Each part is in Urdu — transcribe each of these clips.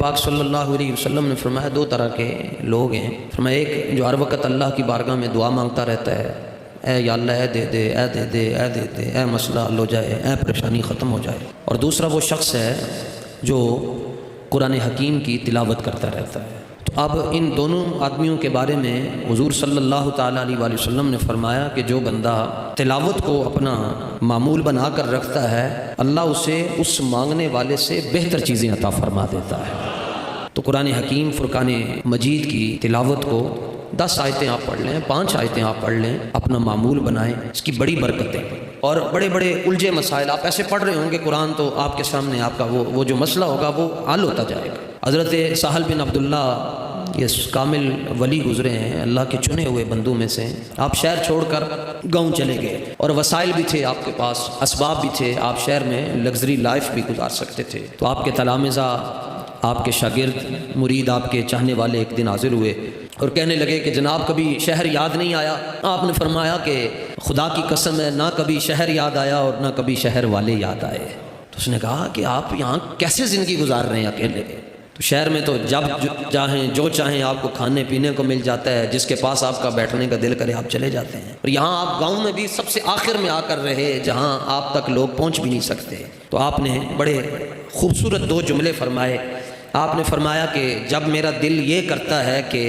پاک صلی اللہ علیہ وسلم نے فرمایا دو طرح کے لوگ ہیں. فرمایا ایک جو ہر وقت اللہ کی بارگاہ میں دعا مانگتا رہتا ہے، اے یا اللہ اے دے دے اے دے دے اے دے دے، اے مسئلہ حل ہو جائے، اے پریشانی ختم ہو جائے. اور دوسرا وہ شخص ہے جو قرآن حکیم کی تلاوت کرتا رہتا ہے. تو اب ان دونوں آدمیوں کے بارے میں حضور صلی اللہ تعالیٰ علیہ وآلہ وسلم نے فرمایا کہ جو بندہ تلاوت کو اپنا معمول بنا کر رکھتا ہے، اللہ اسے اس مانگنے والے سے بہتر چیزیں عطا فرما دیتا ہے. تو قرآن حکیم فرقان مجید کی تلاوت کو 10 آیتیں آپ پڑھ لیں، 5 آیتیں آپ پڑھ لیں، اپنا معمول بنائیں، اس کی بڑی برکتیں. اور بڑے بڑے الجھے مسائل آپ ایسے پڑھ رہے ہوں گے قرآن تو آپ کے سامنے آپ کا وہ جو مسئلہ ہوگا وہ حل ہوتا جائے گا. حضرت سہل بن عبداللہ یہ کامل ولی گزرے ہیں، اللہ کے چنے ہوئے بندوں میں سے. آپ شہر چھوڑ کر گاؤں چلے گئے اور وسائل بھی تھے آپ کے پاس، اسباب بھی تھے، آپ شہر میں لگژری لائف بھی گزار سکتے تھے. تو آپ کے تلامذہ، آپ کے شاگرد، مرید، آپ کے چاہنے والے ایک دن حاضر ہوئے اور کہنے لگے کہ جناب کبھی شہر یاد نہیں آیا؟ آپ نے فرمایا کہ خدا کی قسم ہے نہ کبھی شہر یاد آیا اور نہ کبھی شہر والے یاد آئے. تو اس نے کہا کہ آپ یہاں کیسے زندگی گزار رہے ہیں اکیلے؟ تو شہر میں تو جب چاہیں جو چاہیں آپ کو کھانے پینے کو مل جاتا ہے، جس کے پاس آپ کا بیٹھنے کا دل کرے آپ چلے جاتے ہیں. اور یہاں آپ گاؤں میں بھی سب سے آخر میں آ کر رہے جہاں آپ تک لوگ پہنچ بھی نہیں سکتے. تو آپ نے بڑے خوبصورت 2 جملے فرمائے. آپ نے فرمایا کہ جب میرا دل یہ کرتا ہے کہ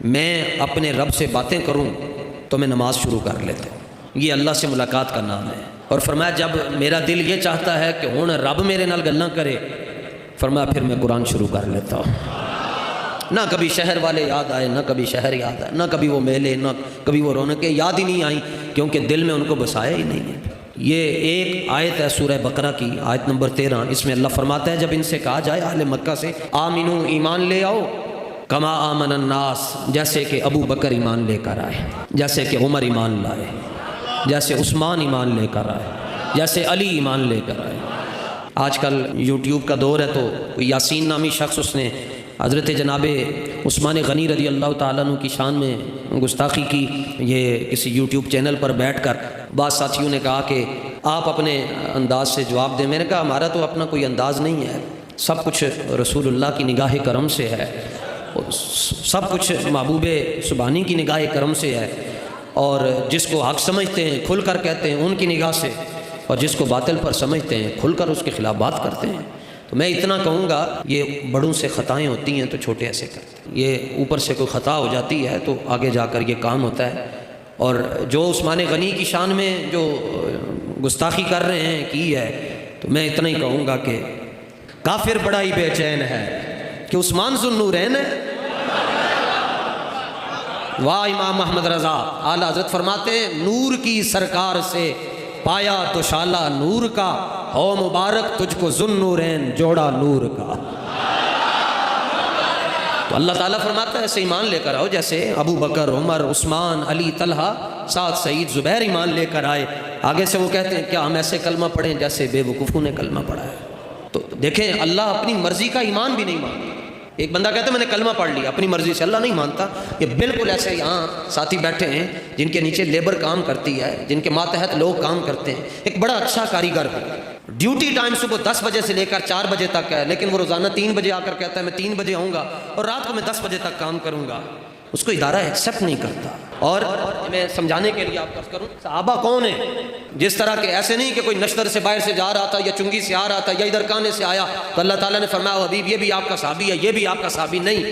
میں اپنے رب سے باتیں کروں تو میں نماز شروع کر لیتا ہوں، یہ اللہ سے ملاقات کا نام ہے. اور فرمایا جب میرا دل یہ چاہتا ہے کہ ہن رب میرے نال گلاں کرے، فرمایا پھر میں قرآن شروع کر لیتا ہوں. نہ کبھی شہر والے یاد آئے، نہ کبھی شہر یاد آئے، نہ کبھی وہ میلے، نہ کبھی وہ رونقیں یاد ہی نہیں آئیں، کیونکہ دل میں ان کو بسایا ہی نہیں ہے. یہ ایک آیت ہے سورہ بقرہ کی، آیت نمبر 13. اس میں اللہ فرماتا ہے جب ان سے کہا جائے اہل مکہ سے آمنو ایمان لے آؤ، کما آمن الناس، جیسے کہ ابو بکر ایمان لے کر آئے، جیسے کہ عمر ایمان لائے، جیسے عثمان ایمان لے کر آئے، جیسے علی ایمان لے کر آئے. آج کل یوٹیوب کا دور ہے تو کوئی یاسین نامی شخص اس نے حضرت جناب عثمان غنی رضی اللہ تعالیٰ عنہ کی شان میں گستاخی کی. یہ کسی یوٹیوب چینل پر بیٹھ کر بعض ساتھیوں نے کہا کہ آپ اپنے انداز سے جواب دیں. میں نے کہا ہمارا تو اپنا کوئی انداز نہیں ہے، سب کچھ رسول اللہ کی نگاہ کرم سے ہے، سب کچھ محبوب سبحانی کی نگاہ کرم سے ہے. اور جس کو حق سمجھتے ہیں کھل کر کہتے ہیں ان کی نگاہ سے، اور جس کو باطل پر سمجھتے ہیں کھل کر اس کے خلاف بات کرتے ہیں. تو میں اتنا کہوں گا، یہ بڑوں سے خطائیں ہوتی ہیں تو چھوٹے ایسے کرتے ہیں. یہ اوپر سے کوئی خطا ہو جاتی ہے تو آگے جا کر یہ کام ہوتا ہے. اور جو عثمان غنی کی شان میں جو گستاخی کر رہے ہیں کی ہے، تو میں اتنا ہی کہوں گا کہ کافر بڑا ہی بے چین ہے کہ عثمان ذو النورین ہے. واہ امام محمد رضا اعلیٰ حضرت فرماتے ہیں نور کی سرکار سے پایا تو شالہ نور کا، ہو مبارک تجھ کو ذو النورین جوڑا نور کا. تو اللہ تعالیٰ فرماتا ہے ایسے ایمان لے کر آؤ جیسے ابو بکر، عمر، عثمان، علی، طلحہ، سعد، سعید، زبیر ایمان لے کر آئے. آگے سے وہ کہتے ہیں کیا ہم ایسے کلمہ پڑھیں جیسے بے وقوفوں نے کلمہ پڑھا ہے. تو دیکھیں اللہ اپنی مرضی کا ایمان بھی نہیں مانتا. ایک بندہ کہتا ہے میں نے کلمہ پڑھ لیا اپنی مرضی سے، اللہ نہیں مانتا. یہ بالکل ایسے یہاں ساتھی بیٹھے ہیں جن کے نیچے لیبر کام کرتی ہے، جن کے ماتحت لوگ کام کرتے ہیں. ایک بڑا اچھا کاریگر ہے، ڈیوٹی ٹائم صبح 10 بجے سے لے کر 4 بجے تک ہے، لیکن وہ روزانہ 3 بجے آ کر کہتا ہے میں 3 بجے آؤں گا اور رات کو میں 10 بجے تک کام کروں گا. اس کو ادارہ ایکسیپٹ نہیں کرتا. اور میں سمجھانے کے لیے آپ کروں صحابہ کون ہیں؟ جس طرح کہ ایسے نہیں کہ کوئی نشتر سے باہر سے جا رہا تھا یا چنگی سے آ رہا تھا یا ادھر کانے سے آیا تو اللہ تعالیٰ نے فرمایا حبیب یہ بھی آپ کا صحابی ہے، یہ بھی آپ کا صحابی نہیں.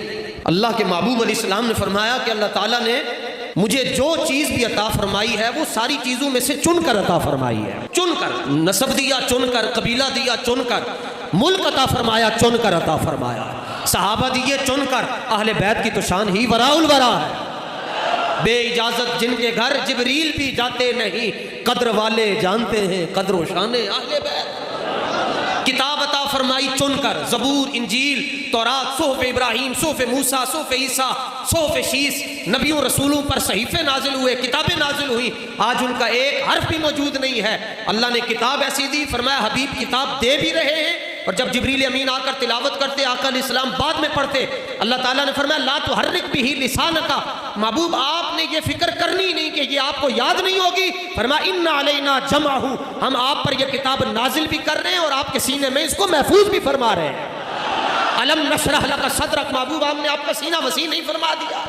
اللہ کے محبوب علیہ السلام نے فرمایا کہ اللہ تعالیٰ نے مجھے جو چیز بھی عطا فرمائی ہے وہ ساری چیزوں میں سے چن کر عطا فرمائی ہے. چن کر نسب دیا، چن کر قبیلہ دیا، چن کر ملک عطا فرمایا، چن کر عطا فرمایا. صحابہ دیے چن کر، اہل بیت کی تو شان ہی وراء الورا ہے. بے اجازت جن کے گھر جبریل بھی جاتے نہیں، قدر والے جانتے ہیں قدر و شان اہل بیت. کتاب عطا فرمائی چن کر، زبور، انجیل، تورات، صحف ابراہیم، صحف موسیٰ، صحف عیسیٰ، صحف شیس، نبیوں رسولوں پر صحیفے نازل ہوئے، کتابیں نازل ہوئی. آج ان کا ایک حرف بھی موجود نہیں ہے. اللہ نے کتاب ایسی دی، فرمایا حبیب کتاب دے بھی رہے ہیں، اور جب جبریل امین آ کر تلاوت کرتے آقا علیہ السلام بعد میں پڑھتے. اللہ تعالیٰ نے فرمایا لا تحرک بہ لسانک، محبوب آپ نے یہ فکر کرنی نہیں کہ یہ آپ کو یاد نہیں ہوگی. فرمایا ان علینا جمعہ، ہم آپ پر یہ کتاب نازل بھی کر رہے ہیں اور آپ کے سینے میں اس کو محفوظ بھی فرما رہے ہیں. الم نشرح لک صدرک، محبوب ہم نے آپ کا سینہ وسیع نہیں فرما دیا؟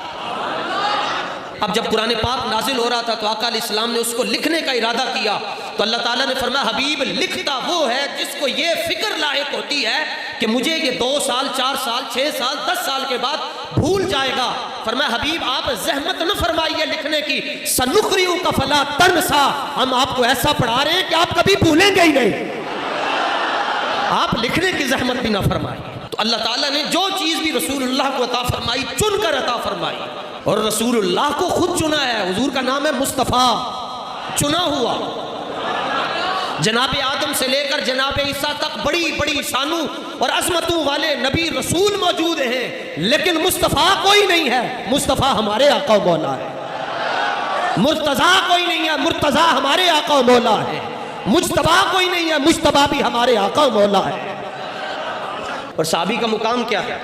اب جب قرآن پاک نازل ہو رہا تھا تو آقا علیہ السلام نے اس کو لکھنے کا ارادہ کیا تو اللہ تعالیٰ نے فرمایا حبیب لکھتا وہ ہے جس کو یہ فکر لاحق ہوتی ہے کہ مجھے یہ 2 سال 4 سال 6 سال 10 سال کے بعد بھول جائے گا۔ فرمایا حبیب آپ زحمت نہ فرمائیے لکھنے کی، سنقرئک فلا تنسیٰ، ہم آپ کو ایسا پڑھا رہے ہیں کہ آپ کبھی بھولیں گے ہی نہیں، آپ لکھنے کی زحمت بھی نہ فرمائیے۔ تو اللہ تعالیٰ نے جو چیز بھی رسول اللہ کو عطا فرمائی چن کر عطا فرمائی، اور رسول اللہ کو خود چنا ہے۔ حضور کا نام ہے مصطفیٰ، چنا ہوا۔ جناب آدم سے لے کر جناب عیسیٰ تک بڑی بڑی شانوں اور عظمتوں والے نبی رسول موجود ہیں، لیکن مصطفیٰ کوئی نہیں ہے۔ مصطفیٰ ہمارے آقا و مولا ہے۔ مرتضیٰ کوئی نہیں ہے، مرتضیٰ ہمارے آقا و مولا ہے۔ مجتبیٰ کوئی نہیں ہے، مجتبیٰ بھی ہمارے آقا و مولا ہے۔ اور صحابی کا مقام کیا ہے؟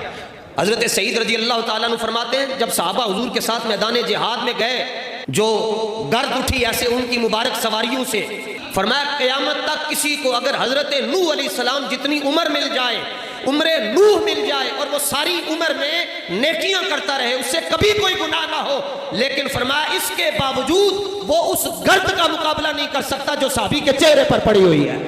حضرت سعید رضی اللہ تعالیٰ عنہ فرماتے ہیں جب صحابہ حضور کے ساتھ میدان جہاد میں گئے، جو گرد اٹھی ایسے ان کی مبارک سواریوں سے، فرمایا قیامت تک کسی کو اگر حضرت نوح علیہ السلام جتنی عمر مل جائے، عمر نوح مل جائے، اور وہ ساری عمر میں نیکیاں کرتا رہے، اس سے کبھی کوئی گناہ نہ ہو، لیکن فرمایا اس کے باوجود وہ اس گرد کا مقابلہ نہیں کر سکتا جو صحابی کے چہرے پر پڑی ہوئی ہے۔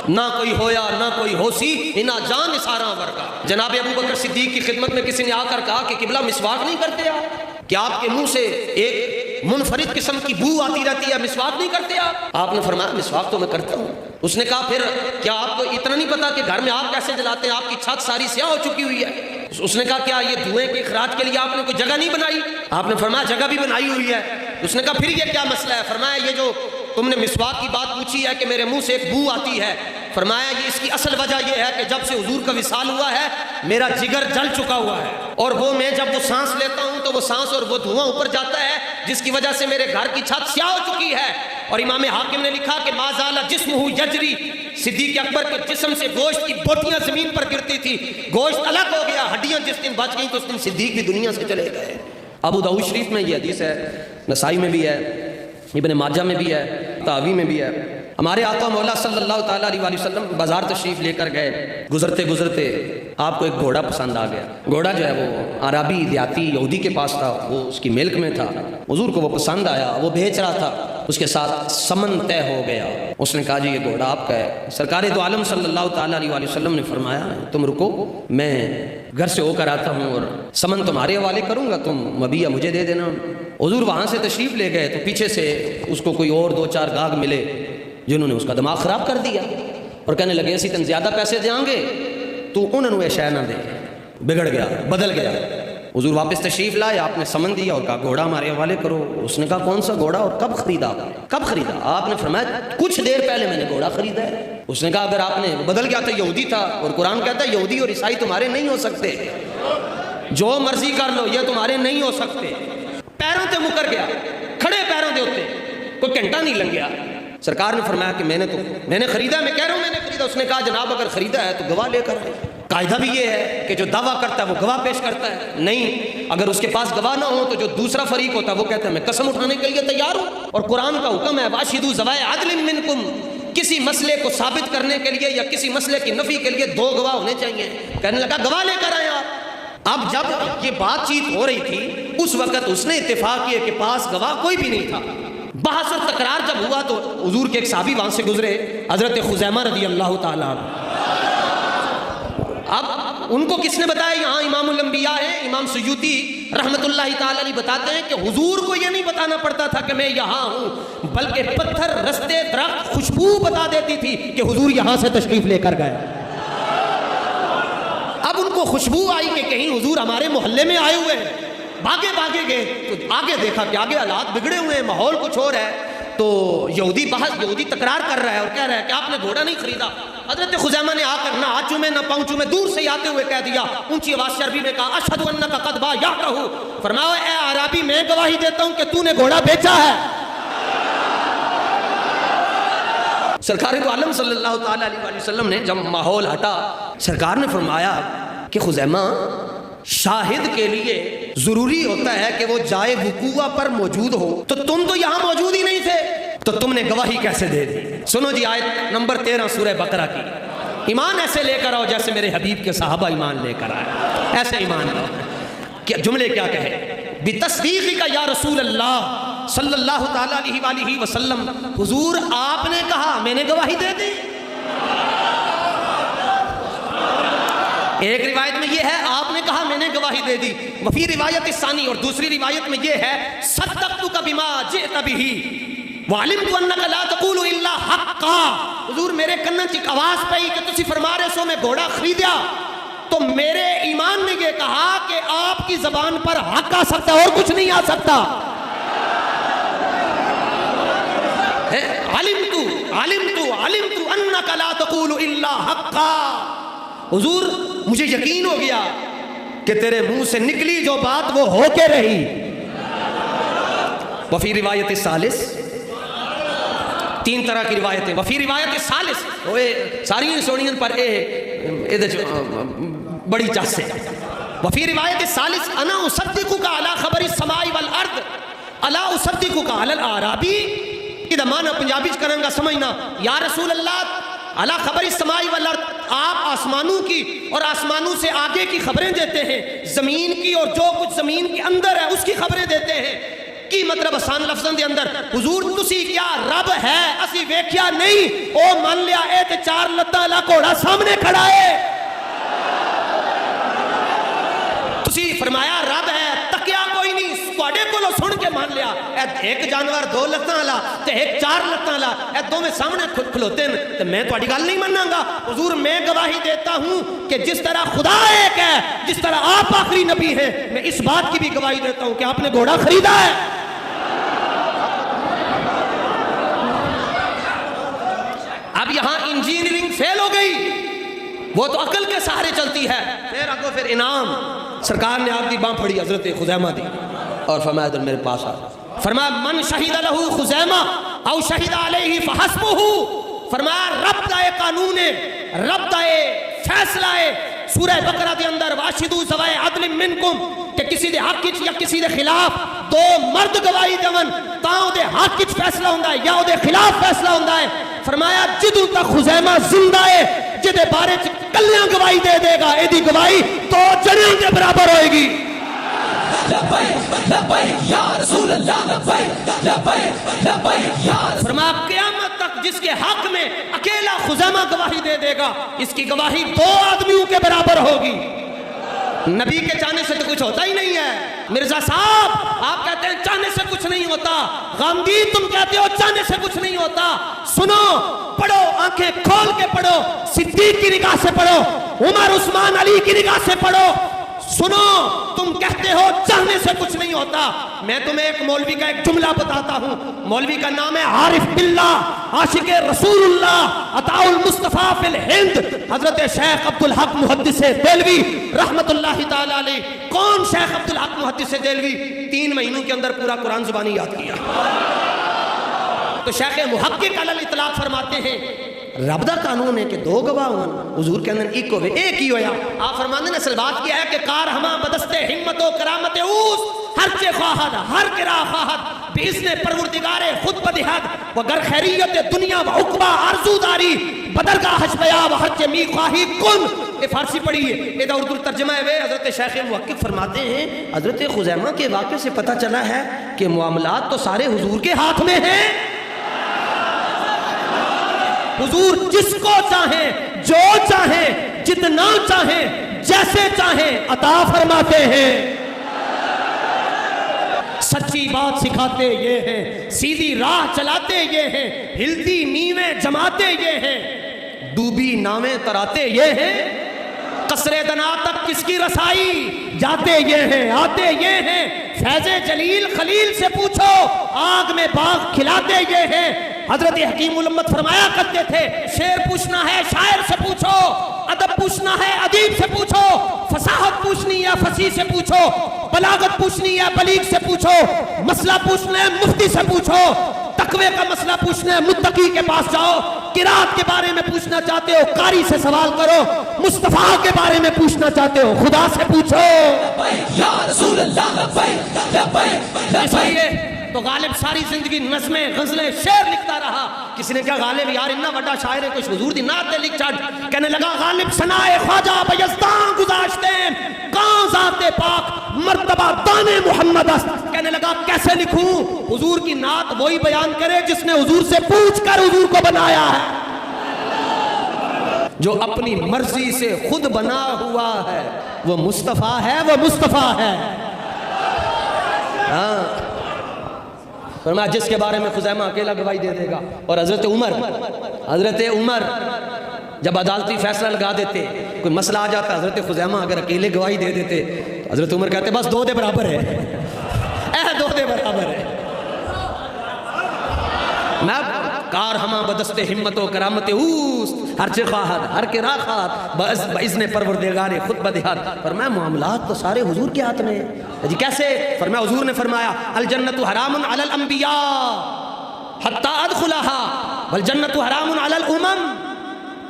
نہ کوئی ہویا نہ کوئی ہوسی انا جان اساراں ورگا۔ جناب ابو بکر صدیق کی خدمت میں کسی نے آ کر کہا کہ قبلہ مسواک نہیں کرتے آپ؟ کیا آپ کے منہ سے ایک منفرد قسم کی بو آتی رہتی ہے، مسواک نہیں کرتے آپ؟ نے فرمایا مسواک تو میں کرتا ہوں۔ اس نے کہا پھر کیا آپ کو اتنا نہیں پتا کہ گھر میں آپ کیسے جلاتے ہیں؟ آپ کی چھت ساری سیاہ ہو چکی ہوئی ہے۔ اس نے کہا کیا یہ دھوئیں کے اخراج کے لیے آپ نے کوئی جگہ نہیں بنائی؟ آپ نے فرمایا جگہ بھی بنائی ہوئی ہے۔ اس نے کہا پھر یہ کیا مسئلہ ہے؟ فرمایا یہ جو تم نے مسواک کی بات پوچھی ہے کہ میرے منہ سے ایک بو آتی ہے، فرمایا یہ اس کی اصل وجہ یہ ہے کہ جب سے حضور کا وصال ہوا ہے میرا جگر جل چکا ہوا ہے، اور وہ میں جب وہ سانس لیتا ہوں تو وہ سانس اور وہ دھواں اوپر جاتا ہے، جس کی وجہ سے میرے گھر کی چھت سیاہ ہو چکی ہے۔ اور امام حاکم نے لکھا کہ ما زال جسمہ یجری، صدیق اکبر کے جسم سے گوشت کی بوٹیاں زمین پر گرتی تھی، گوشت الگ ہو گیا، ہڈیاں جس دن بچ گئیں تو اس دن صدیق بھی دنیا سے چلے گئے۔ ابو داؤد شریف میں یہ حدیث ہے، نسائی میں بھی ہے، ابن ماجہ میں بھی ہے، طاوی میں بھی ہے۔ ہمارے آقا مولا صلی اللہ تعالیٰ علیہ وسلم بازار تشریف لے کر گئے، گزرتے گزرتے آپ کو ایک گھوڑا پسند آ گیا۔ گھوڑا جو ہے وہ عربی دیہاتی یہودی کے پاس تھا، وہ اس کی ملک میں تھا، حضور کو وہ پسند آیا، وہ بیچ رہا تھا، اس کے ساتھ سمن طے ہو گیا۔ اس نے کہا جی یہ گھوڑا آپ کا ہے۔ سرکار دو عالم صلی اللہ تعالیٰ علیہ وسلم نے فرمایا تم رکو، میں گھر سے ہو کر آتا ہوں اور سمن تمہارے حوالے کروں گا، تم مبیہ مجھے دے دینا۔ حضور وہاں سے تشریف لے گئے تو پیچھے سے اس کو کوئی اور 2-4 گاہک ملے جنہوں نے اس کا دماغ خراب کر دیا اور کہنے لگے اسی تن زیادہ پیسے دیاں گے تو انہوں نے شے نہ دے، بگڑ گیا، بدل گیا۔ حضور واپس تشریف لائے، آپ نے سمن دیا اور کہا گھوڑا ہمارے حوالے کرو۔ اس نے کہا کون سا گھوڑا اور کب خریدا؟ کب خریدا؟ آپ نے فرمایا کچھ دیر پہلے میں نے گھوڑا خریدا ہے۔ اس نے کہا اگر آپ نے بدل گیا تو یہودی تھا، اور قرآن کہتا ہے یہودی اور عیسائی تمہارے نہیں ہو سکتے، جو مرضی کر لو یہ تمہارے نہیں ہو سکتے۔ پیروں تے مکر گیا، کھڑے پیروں دے ہوتے، کوئی گھنٹہ نہیں لنگیا۔ سرکار نے فرمایا کہ میں نے خریدا، میں کہہ رہا ہوں میں نے خریدا۔ اس نے کہا جناب اگر خریدا ہے تو گواہ لے کر آئے۔ قاعدہ بھی یہ ہے کہ جو دعویٰ کرتا ہے وہ گواہ پیش کرتا ہے، نہیں اگر اس کے پاس گواہ نہ ہو تو جو دوسرا فریق ہوتا ہے وہ کہتا ہے میں قسم اٹھانے کے لیے تیار ہوں۔ اور قرآن کا حکم ہے واشہدوا ذوی عدل منکم، کسی مسئلے کو ثابت کرنے کے لیے یا کسی مسئلے کی نفی کے لیے 2 گواہ ہونے چاہیے۔ کہنے لگا گواہ لے کر آئے آپ۔ اب جب یہ بات چیت ہو رہی تھی اس وقت اس نے اتفاق کیا کہ پاس گواہ کوئی بھی نہیں تھا۔ بحث اور تکرار جب ہوا تو حضور کے ایک صحابی وہاں سے گزرے، حضرت خزیمہ رضی اللہ تعالیٰ عنہ۔ اب ان کو کس نے بتایا؟ یہاں امام الانبیاء ہیں، امام سیوطی رحمت اللہ تعالیٰ علیہ بتاتے ہیں کہ حضور کو یہ نہیں بتانا پڑتا تھا کہ میں یہاں ہوں، بلکہ پتھر، رستے، درخت خوشبو بتا دیتی تھی کہ حضور یہاں سے تشریف لے کر گئے۔ اب ان کو خوشبو آئی کہ کہیں حضور ہمارے محلے میں آئے ہوئے ہیں، بھاگے گئے تو آگے دیکھا کہ آگے حالات بگڑے ہوئے ہیں، ماحول کچھ اور ہے۔ تو یہودی تکرار کر رہا ہے اور کہہ رہا ہے کہ آپ نے گھوڑا نہیں خریدا۔ حضرت خزیمہ نے آ کر نہ ہاتھ چومے نہ پاؤں چومے، دور سے آتے ہوئے کہہ دیا، اونچی آواز سے عربی میں کہا اشہد انک قد بایعتہ، فرمایا اے عربی میں گواہی دیتا ہوں کہ تو نے گھوڑا بیچا ہے۔ سرکار دو عالم صلی اللہ تعالیٰ علیہ وسلم نے جب ماحول ہٹا، سرکار نے فرمایا کہ خزیمہ شاہد کے لیے ضروری ہوتا ہے کہ وہ جائے وقوع پر موجود ہو، تو تم تو یہاں موجود ہی نہیں تھے تو تم نے گواہی کیسے دے دی؟ سنو جی آیت نمبر 13 سورہ بقرہ کی، ایمان ایسے لے کر آؤ جیسے میرے حبیب کے صحابہ ایمان لے کر آئے، ایسے ایمان لاؤ۔ کیا جملے کیا کہے؟ بِتَصْدِيقِكَ یا رسول اللہ صلی اللہ تعالیٰ علیہ وآلہ وسلم، حضور آپ نے کہا میں نے گواہی دے دی۔ ایک روایت میں یہ ہے آپ نے کہا میں نے گواہی دے دی، وفی روایت ثانی، اور دوسری روایت میں یہ ہے صدقتک بما جئت بہ وعلمت انک لا تقول الا حقا۔ حضور میرے کنن چ آواز پئی کہ تسی فرما رہے سو میں گھوڑا خریدیا، تو میرے ایمان نے یہ کہا کہ آپ کی زبان پر حق آ سکتا ہے اور کچھ نہیں آ سکتا۔ علمت انک لا تقول الا حقا۔ حضور مجھے یقین ہو گیا کہ تیرے منہ سے نکلی جو بات وہ ہو کے رہی۔ وفی روایت الثالث، تین طرح کی روایتیں، وفی روایت الثالث ساری سونیاں پر بڑی چاس ہے۔ وفی روایت الثالث انا اصدقک علی خبر السماء والارض الا اصدقک علی الاعرابی۔ یہ معنی پنجابی چ کروں گا سمجھنا، یا رسول اللہ علی خبر السماء والارض، آپ آسمانوں کی اور آسمانوں سے آگے کی خبریں دیتے ہیں، زمین کی اور جو کچھ زمین کے اندر ہے اس کی خبریں دیتے ہیں۔ کی مطلب آسان لفظوں دے اندر حضور تسی کیا رب ہے اسی ویکھیا نہیں، او مان لیا اے تے چار لتاں والا گھوڑا سامنے کھڑا ہے۔ تسی فرمایا رب ہے، تکیا کوئی نہیں، تواڈے کولوں سن کے مان لیا ایک جانور دو لتاں والا تے ایک چار لتاں والا، اے دوویں سامنے کھلوتے ہیں تے میں تواڈی گل نہیں مناں گا۔ حضور میں گواہی دیتا ہوں کہ جس طرح خدا ایک ہے، جس طرح آپ آخری نبی ہیں، میں اس بات کی بھی گواہی دیتا ہوں کہ آپ نے گھوڑا خریدا ہے۔ اب یہاں انجینئرنگ فیل ہو گئی، وہ تو عقل کے سہارے چلتی ہے۔ پھر آگو پھر انعام، سرکار نے آپ کی باں پھڑی حضرت خزیمہ دی اور فرمایا ادھر میرے پاس آ، فرمایا من شہید لہو خزیمہ او شہید علیہ فحسبہ، فرمایا رب دا قانون ہے، رب دا فیصلہ ہے سورہ بقرہ دے اندر واشہدوا ذوی عدل منکم، کہ کسی دے حق یا کسی دے خلاف دو مرد گواہی دیون تاں او دے حق وچ فیصلہ ہوندا ہے یا او دے خلاف فیصلہ ہوندا ہے۔ فرمایا جدوں تک خزیمہ زندہ ہے جدے بارے چ کلیاں گواہی دے دے گا، ایدی گواہی تو جڑیاں دے برابر ہوئے گی۔ لبیک لبیک یا رسول اللہ، لبیک لبیک لبیک یا رسول اللہ۔ فرمایا قیامت تک جس کے حق میں اکیلا خزیمہ گواہی دے دے گا، اس کی گواہی دو آدمیوں کے برابر ہوگی۔ نبی کے چاہنے سے تو کچھ ہوتا ہی نہیں ہے۔ مرزا صاحب آپ کہتے ہیں چاہنے سے کچھ نہیں ہوتا، غامدی تم کہتے ہو چاہنے سے کچھ نہیں ہوتا۔ سنو، پڑھو، آنکھیں کھول کے پڑھو، صدیق کی نگاہ سے پڑھو، عمر عثمان علی کی نگاہ سے پڑھو۔ سنو، تم کہتے ہو چاہنے سے کچھ نہیں ہوتا، میں تمہیں ایک مولوی کا ایک جملہ بتاتا ہوں۔ مولوی کا نام ہے عارف باللہ، عاشق رسول اللہ، عطاء المصطفیٰ فی الہند، حضرت شیخ عبدالحق محدث دہلوی رحمت اللہ تعالی علیہ۔ کون شیخ عبدالحق محدث دہلوی؟ 3 مہینوں کے اندر پورا قرآن زبانی یاد کیا۔ تو شیخ محقق علی الاطلاق فرماتے ہیں رب دا قانون ہے کہ دو گواہ ہوں، حضور کے اندر ایک ہوئے، ایک ہی ہویا۔ آپ فرماندے نے اصل بات کیا ہے کہ کار ہما بدست ہمت و کرامت اوس، ہر چے خواہد ہر کرا خواہد بإذن پروردگار خود بدہد، وگر خیریت دنیا و عقبہ آرزو داری بدرگاہ حشبیا و ہر چے می خواہی کن۔ یہ فارسی پڑھی ہے، یہ اردو ترجمہ ہے۔ حضرت شیخ محقق فرماتے ہیں حضرت خزیمہ کے واقعے سے پتہ چلا ہے کہ معاملات تو سارے حضور کے ہاتھ میں ہیں۔ حضور جس کو چاہیں، جو چاہیں، جتنا چاہیں، جیسے چاہیں عطا فرماتے ہیں۔ سچی بات سکھاتے یہ ہیں، سیدھی راہ چلاتے یہ ہیں، ہلتی نیویں جماتے یہ ہیں، ڈوبی ناویں تراتے یہ ہیں، قصر دنا تک کس کی رسائی جاتے یہ ہیں، آتے یہ ہیں، فیض جلیل خلیل سے پوچھو، آگ میں باغ کھلاتے یہ ہیں۔ حضرت حکیم الامت فرمایا کرتے تھے شعر پوچھنا ہے شاعر سے پوچھو، ادب پوچھنا ہے ادیب سے پوچھو، فصاحت پوچھنی ہے فصیح سے پوچھو، بلاغت پوچھنی ہے بلیغ سے پوچھو، مسئلہ پوچھنا ہے مفتی سے پوچھو، تقوی کا مسئلہ پوچھنا ہے متقی کے پاس جاؤ، قرات کے بارے میں پوچھنا چاہتے ہو قاری سے سوال کرو، مصطفیٰ کے بارے میں پوچھنا چاہتے ہو خدا سے پوچھو۔ یا رسول اللہ، اس لیے تو غالب ساری زندگی نظمیں غزلیں شعر لکھتا رہا، کسی نے کہا غالب یار اتنا بڑا شاعر ہے کچھ حضور دی نعت لکھ چھڑ. کہنے لگا غالب ثنائے خواجہ بیزدان گزاشتیں کہاں ذات پاک مرتبہ دان محمد است. کہنے لگا کیسے لکھوں؟ حضور کی نعت وہی بیان کرے جس نے حضور سے پوچھ کر حضور کو بنایا ہے. جو اپنی مرضی سے خود بنا ہوا ہے وہ مصطفیٰ ہے، وہ مصطفیٰ ہے. ہاں فرمایا جس کے بارے میں خزیمہ اکیلا گواہی دے دے گا. اور حضرت عمر جب عدالتی فیصلہ لگا دیتے، کوئی مسئلہ آ جاتا، حضرت خزیمہ اگر اکیلے گواہی دے دیتے تو حضرت عمر کہتے بس 2 دے برابر ہے، 2 دے برابر ہے. میں کار ہما بدست ہمت و کرامت اوست ہر چہ خواہد ہر کے راخات باذن پروردگار خود بدہاد. فرمایا معاملات تو سارے حضور کے ہاتھ میں ہیں. جی کیسے؟ فرمایا حضور نے فرمایا الجنت حرام علی الانبیاء حتی ادخلها والجنت حرام علی الامم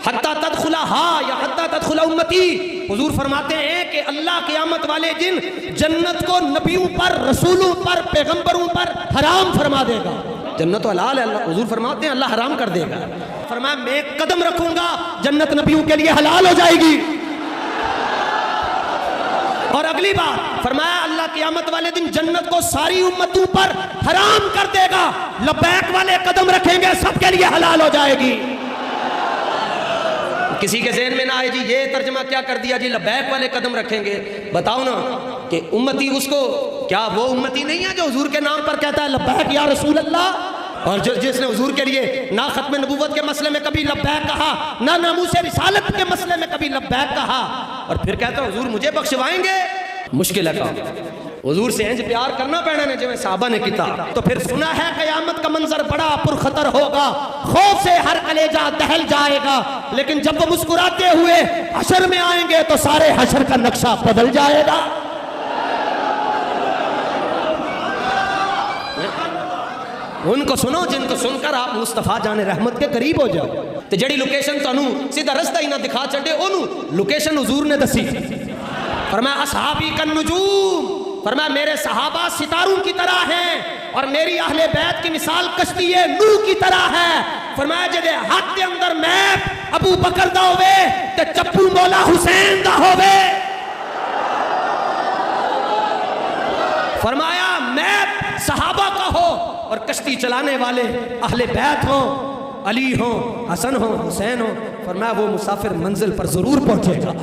حتی تدخلها یا حتی تدخل امتی. حضور فرماتے ہیں کہ اللہ قیامت والے دن جنت کو نبیوں پر، رسولوں پر، پیغمبروں پر حرام فرما دے گا. جنت و حلال ہے، اللہ حضور فرماتے ہیں اللہ حرام کر دے گا. فرمایا میں ایک قدم رکھوں گا جنت نبیوں کے لیے حلال ہو جائے گی. اور اگلی بات فرمایا اللہ قیامت والے دن جنت کو ساری امتوں پر حرام کر دے گا. لبیک والے قدم رکھیں گے سب کے لیے حلال ہو جائے گی. کسی کے ذہن میں نہ آئے جی یہ ترجمہ کیا کر دیا جی لبیک والے قدم رکھیں گے. بتاؤ نا کہ امتی اس کو، کیا وہ امتی نہیں ہے جو حضور کے نام پر کہتا ہے لبیک یا رسول اللہ؟ اور جس نے حضور کے لیے نہ ختم نبوت کے مسئلے میں کبھی لبیک کہا، نہ ناموس رسالت کے مسئلے میں کبھی لبیک کہا، اور پھر کہتا ہے حضور مجھے بخشوائیں گے؟ مشکل ہے کام. حضور سے انج پیار کرنا پینا نے جو صحابہ نے کیتا. تو پھر سنا ہے قیامت کا منظر بڑا پرخطر ہوگا، خوف سے ہر کلیجہ دہل جائے گا، لیکن جب وہ مسکراتے ہوئے حشر میں آئیں گے تو سارے حشر کا نقشہ بدل جائے گا. ان کو سنو جن کو سن کر آپ مصطفیٰ جان رحمت کے قریب ہو جاؤ. تو جڑی لوکیشن تانوں سیدھا رستہ ہی نہ دکھا چھڈے اونوں لوکیشن حضور نے دسی. فرمایا اصحابی کالنجوم، فرمایا میرے صحابہ ستاروں کی طرح ہیں اور میری اہل بیت کی مثال کشتی نوح کی طرح ہے. فرمایا جدے ہاتھ دے اندر میپ ابو بکر دا ہوے تے چپو مولا حسین دا ہوے. فرمایا میپ صحابہ کا ہو اور کشتی چلانے والے اہل بیت ہوں، علی ہوں، حسن ہوں، حسین ہوں. فرمایا وہ مسافر منزل پر ضرور پہنچے گا.